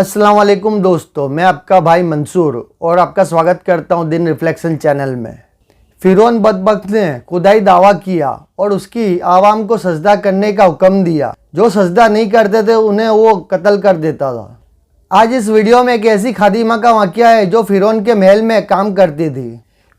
अस्सलाम वालेकुम दोस्तों, मैं आपका भाई मंसूर और आपका स्वागत करता हूं दिन रिफ्लेक्शन चैनल में। फिरौन बदबख्त ने खुदाई दावा किया और उसकी आवाम को सजदा करने का हुक्म दिया। जो सजदा नहीं करते थे उन्हें वो कत्ल कर देता था। आज इस वीडियो में एक ऐसी खादिमा का वाक़या है जो फिरौन के महल में काम करती थी।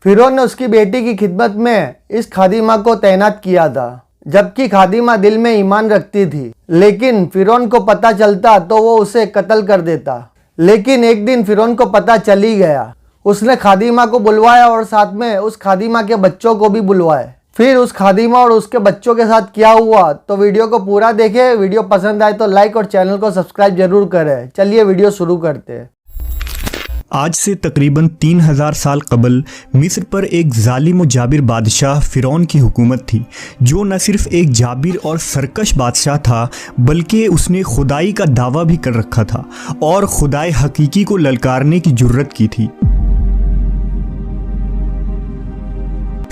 फिरौन ने उसकी बेटी की खिदमत में इस खादिमा को तैनात किया था, जबकि खादिमा दिल में ईमान रखती थी। लेकिन फिरौन को पता चलता तो वो उसे कत्ल कर देता। लेकिन एक दिन फिरौन को पता चल ही गया। उसने खादिमा को बुलवाया और साथ में उस खादिमा के बच्चों को भी बुलवाए। फिर उस खादिमा और उसके बच्चों के साथ क्या हुआ तो वीडियो को पूरा देखें। वीडियो पसंद आए तो लाइक और चैनल को सब्सक्राइब जरूर करें। चलिए वीडियो शुरू करते हैं। आज से तकरीबन 3000 साल कबल मिस्र पर एक जालिम और जाबिर बादशाह फिरौन की हुकूमत थी, जो न सिर्फ एक जाबिर और सरकश बादशाह था बल्कि उसने खुदाई का दावा भी कर रखा था और खुदाई हकीकी को ललकारने की जुर्रत की थी।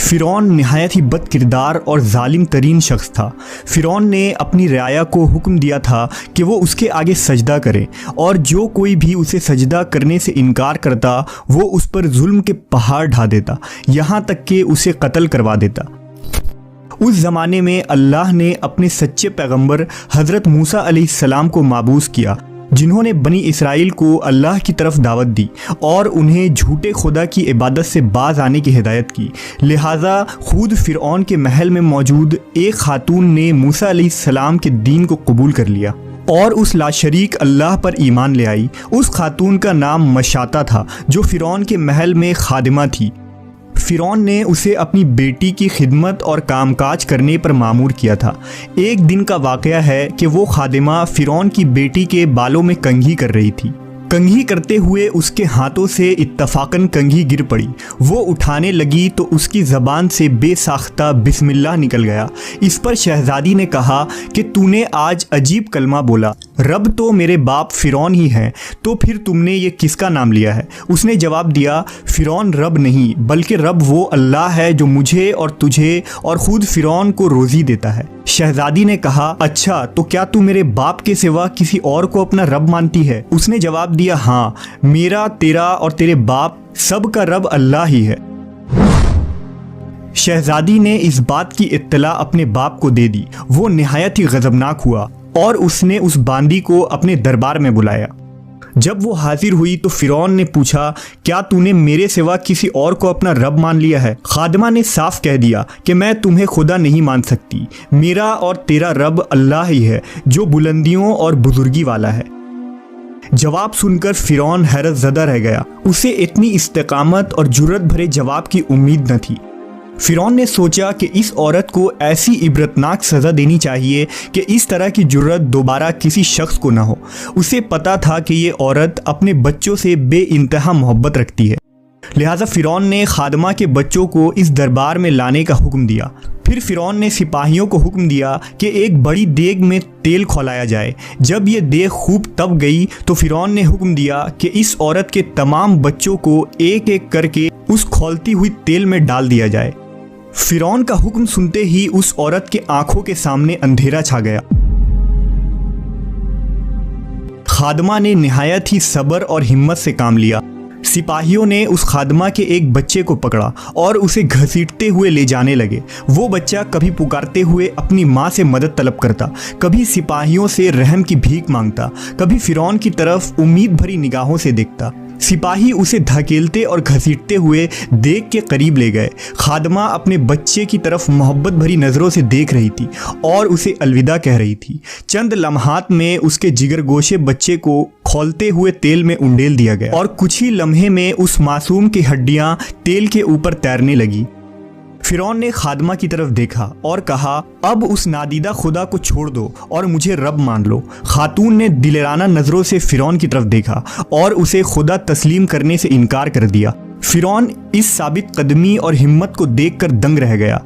फिरौन निहायत ही बद किरदार और जालिम तरीन शख्स था। फिरौन ने अपनी रियाया को हुक्म दिया था कि वो उसके आगे सजदा करे और जो कोई भी उसे सजदा करने से इनकार करता वो उस पर जुल्म के पहाड़ ढा देता, यहाँ तक कि उसे कत्ल करवा देता। उस ज़माने में अल्लाह ने अपने सच्चे पैगंबर हज़रत मूसा अलैहिस्सलाम को माबूस किया, जिन्होंने बनी इसराइल को अल्लाह की तरफ दावत दी और उन्हें झूठे खुदा की इबादत से बाज आने की हिदायत की। लिहाजा खुद फिरौन के महल में मौजूद एक खातून ने मूसा अलैहिस्सलाम के दीन को कबूल कर लिया और उस लाशरीक अल्लाह पर ईमान ले आई। उस खातून का नाम मशाता था, जो फिरौन के महल में खादिमा थी। फिरौन ने उसे अपनी बेटी की खिदमत और कामकाज करने पर मामूर किया था। एक दिन का वाक़या है कि वो खादिमा फिरौन की बेटी के बालों में कंघी कर रही थी। कंघी करते हुए उसके हाथों से इत्तफाकन कंघी गिर पड़ी। वो उठाने लगी तो उसकी ज़बान से बेसाख्ता बिस्मिल्लाह निकल गया। इस पर शहजादी ने कहा कि तूने आज अजीब कलमा बोला, रब तो मेरे बाप फिरौन ही हैं, तो फिर तुमने ये किसका नाम लिया है? उसने जवाब दिया, फिरौन रब नहीं बल्कि रब वो अल्लाह है जो मुझे और तुझे और ख़ुद फिरौन को रोज़ी देता है। शहजादी ने कहा, अच्छा तो क्या तू मेरे बाप के सिवा किसी और को अपना रब मानती है? उसने जवाब दिया, हाँ, मेरा, तेरा और तेरे बाप सब का रब अल्लाह ही है। शहजादी ने इस बात की इत्तला अपने बाप को दे दी। वो निहायत ही गजबनाक हुआ और उसने उस बांदी को अपने दरबार में बुलाया। जब वो हाजिर हुई तो फिरौन ने पूछा, क्या तूने मेरे सिवा किसी और को अपना रब मान लिया है? खादिमा ने साफ कह दिया कि मैं तुम्हें खुदा नहीं मान सकती, मेरा और तेरा रब अल्लाह ही है जो बुलंदियों और बुजुर्गी वाला है। जवाब सुनकर फिरौन हैरत ज़दा रह गया। उसे इतनी इस्तेकामत और जुर्रत भरे जवाब की उम्मीद न थी। फिरौन ने सोचा कि इस औरत को ऐसी इबरतनाक सज़ा देनी चाहिए कि इस तरह की जुर्रत दोबारा किसी शख्स को ना हो। उसे पता था कि ये औरत अपने बच्चों से बेइंतहा मोहब्बत रखती है। लिहाजा फिरौन ने खादिमा के बच्चों को इस दरबार में लाने का हुक्म दिया। फिर फिरौन ने सिपाहियों को हुक्म दिया कि एक बड़ी देग में तेल खौलाया जाए। जब ये देग खूब तप गई तो फिरौन ने हुक्म दिया कि इस औरत के तमाम बच्चों को एक एक करके उस खौलती हुई तेल में डाल दिया जाए। फिरौन का हुक्म सुनते ही उस औरत के आंखों के सामने अंधेरा छा गया। खादिमा ने निहायत ही सब्र और हिम्मत से काम लिया। सिपाहियों ने उस खादिमा के एक बच्चे को पकड़ा और उसे घसीटते हुए ले जाने लगे। वो बच्चा कभी पुकारते हुए अपनी माँ से मदद तलब करता, कभी सिपाहियों से रहम की भीख मांगता, कभी फिरौन की तरफ उम्मीद भरी निगाहों से देखता। सिपाही उसे धकेलते और घसीटते हुए देग के करीब ले गए। खादिमा अपने बच्चे की तरफ मोहब्बत भरी नज़रों से देख रही थी और उसे अलविदा कह रही थी। चंद लम्हात में उसके जिगरगोशे बच्चे को खौलते हुए तेल में उंडेल दिया गया और कुछ ही लम्हे में उस मासूम की हड्डियां तेल के ऊपर तैरने लगी। फिरौन ने खादिमा की तरफ देखा और कहा, अब उस नादीदा खुदा को छोड़ दो और मुझे रब मान लो। खातून ने दिलेराना नज़रों से फिरौन की तरफ देखा और उसे खुदा तस्लीम करने से इनकार कर दिया। फिरौन इस साबित कदमी और हिम्मत को देखकर दंग रह गया।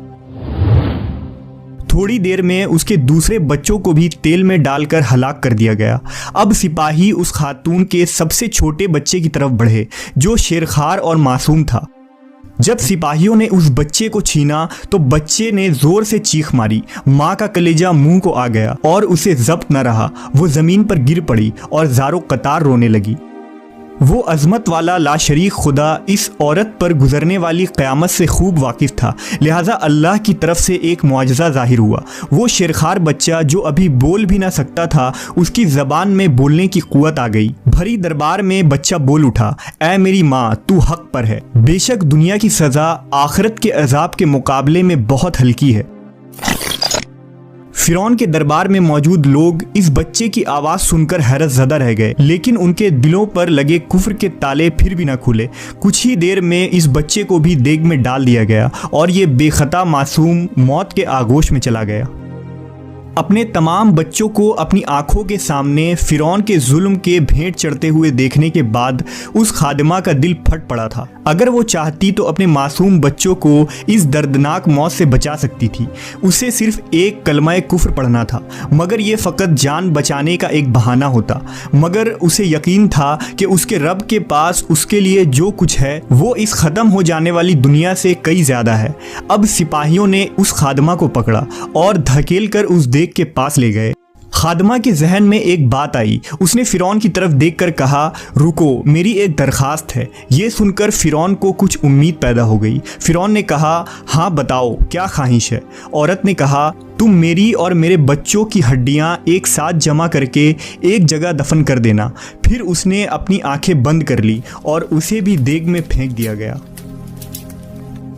थोड़ी देर में उसके दूसरे बच्चों को भी तेल में डालकर हलाक कर दिया गया। अब सिपाही उस खातून के सबसे छोटे बच्चे की तरफ बढ़े जो शेरखार और मासूम था। जब सिपाहियों ने उस बच्चे को छीना तो बच्चे ने जोर से चीख मारी। माँ का कलेजा मुंह को आ गया और उसे जब्त न रहा। वो ज़मीन पर गिर पड़ी और ज़ारो कतार रोने लगी। वो अज़मत वाला लाशरीक खुदा इस औरत पर गुजरने वाली क़यामत से खूब वाकिफ़ था, लिहाजा अल्लाह की तरफ से एक मुआजिज़ा ज़ाहिर हुआ। वो शेरखार बच्चा जो अभी बोल भी ना सकता था, उसकी ज़बान में बोलने की क़ुव्वत आ गई। भरी दरबार में बच्चा बोल उठा, ऐ मेरी माँ, तू हक़ पर है। बेशक दुनिया की सज़ा आखिरत के अज़ाब के मुकाबले में बहुत हल्की है। फिरौन के दरबार में मौजूद लोग इस बच्चे की आवाज़ सुनकर हैरत ज़दा रह गए, लेकिन उनके दिलों पर लगे कुफ्र के ताले फिर भी न खुले। कुछ ही देर में इस बच्चे को भी देग में डाल दिया गया और ये बेखता मासूम मौत के आगोश में चला गया। अपने तमाम बच्चों को अपनी आंखों के सामने फिरौन के जुल्म के भेंट चढ़ते हुए देखने के बाद उस खादिमा का दिल फट पड़ा था। अगर वो चाहती तो अपने मासूम बच्चों को इस दर्दनाक मौत से बचा सकती थी। उसे सिर्फ एक कलमा कुफ्र पढ़ना था, मगर ये फ़कत जान बचाने का एक बहाना होता। मगर उसे यकीन था कि उसके रब के पास उसके लिए जो कुछ है वो इस ख़त्म हो जाने वाली दुनिया से कई ज़्यादा है। अब सिपाहियों ने उस खादिमा को पकड़ा और धकेल कर उस देग के पास ले गए। खादमा के जहन में एक बात आई। उसने फिरौन की तरफ देखकर कहा, रुको, मेरी एक दरखास्त है। ये सुनकर फिरौन को कुछ उम्मीद पैदा हो गई। फिरौन ने कहा, हाँ बताओ, क्या ख्वाहिश है? औरत ने कहा, तुम मेरी और मेरे बच्चों की हड्डियाँ एक साथ जमा करके एक जगह दफन कर देना। फिर उसने अपनी आंखें बंद कर ली और उसे भी देग में फेंक दिया गया।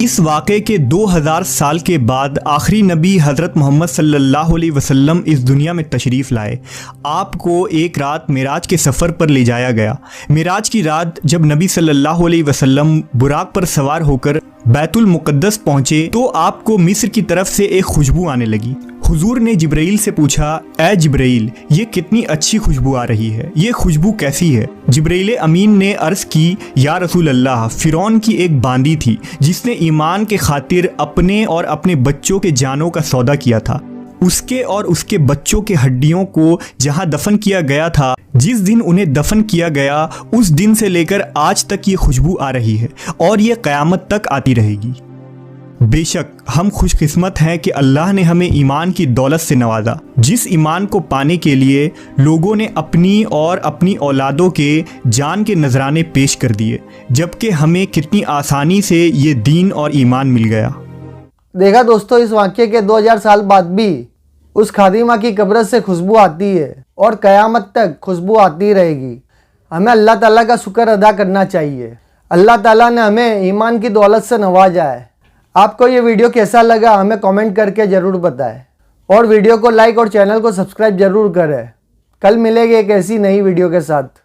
इस वाक़े के 2000 साल के बाद आखिरी नबी हज़रत मोहम्मद सल्लल्लाहु अलैहि वसल्लम इस दुनिया में तशरीफ़ लाए। आपको एक रात मिराज के सफ़र पर ले जाया गया। मिराज की रात जब नबी सल्लल्लाहु अलैहि वसल्लम बुराक पर सवार होकर बैतुल मुक़द्दस पहुँचे तो आपको मिस्र की तरफ से एक खुशबू आने लगी। हुजूर ने जिब्राइल से पूछा, ए जिब्राइल, ये कितनी अच्छी खुशबू आ रही है, ये खुशबू कैसी है? जिब्राइल अमीन ने अर्ज़ की, या रसूल अल्लाह, फ़िरौन की एक बांदी थी जिसने ईमान के खातिर अपने और अपने बच्चों के जानों का सौदा किया था। उसके और उसके बच्चों के हड्डियों को जहाँ दफन किया गया था, जिस दिन उन्हें दफन किया गया उस दिन से लेकर आज तक ये खुशबू आ रही है और ये क़यामत तक आती रहेगी। बेशक हम खुशकिस्मत हैं कि अल्लाह ने हमें ईमान की दौलत से नवाजा, जिस ईमान को पाने के लिए लोगों ने अपनी और अपनी औलादों के जान के नजराने पेश कर दिए, जबकि हमें कितनी आसानी से ये दीन और ईमान मिल गया। देखा दोस्तों, इस वाक़े के 2000 साल बाद भी उस खादिमा की कब्र से खुशबू आती है और क़यामत तक खुशबू आती रहेगी। हमें अल्लाह ताला का शुक्र अदा करना चाहिए। अल्लाह ताला ने हमें ईमान की दौलत से नवाजा है। आपको ये वीडियो कैसा लगा हमें कमेंट करके ज़रूर बताएं और वीडियो को लाइक और चैनल को सब्सक्राइब ज़रूर करें। कल मिलेंगे एक ऐसी नई वीडियो के साथ।